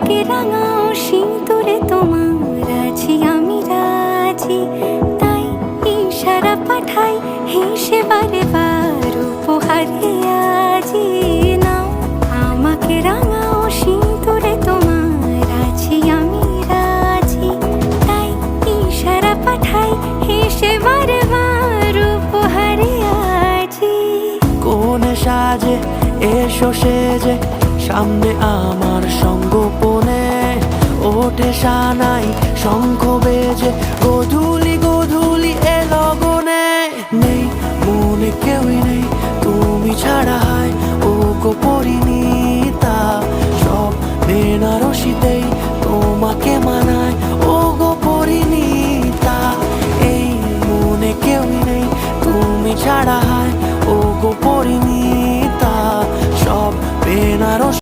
আমাকে রাঙাও সিঁদুরে তোমার আছি আমি রাজি, তাই ইশারা পাঠাই হেসে বারে বার উপহারে আজি। নাও আমাকে রাঙাও সিঁদুরে তোমার আছি আমি রাজি, তাই ইশারা পাঠাই হেসে বারে বার উপহারে আজি। কোনে সাজে এসো সেজে সামনে আমার সঙ্গোপনে, ওঠে সানাই শঙ্খ বেজে গধূলি গধূলি এ লগনে। নেই মনে কেউই নেই তুমি ছাড়া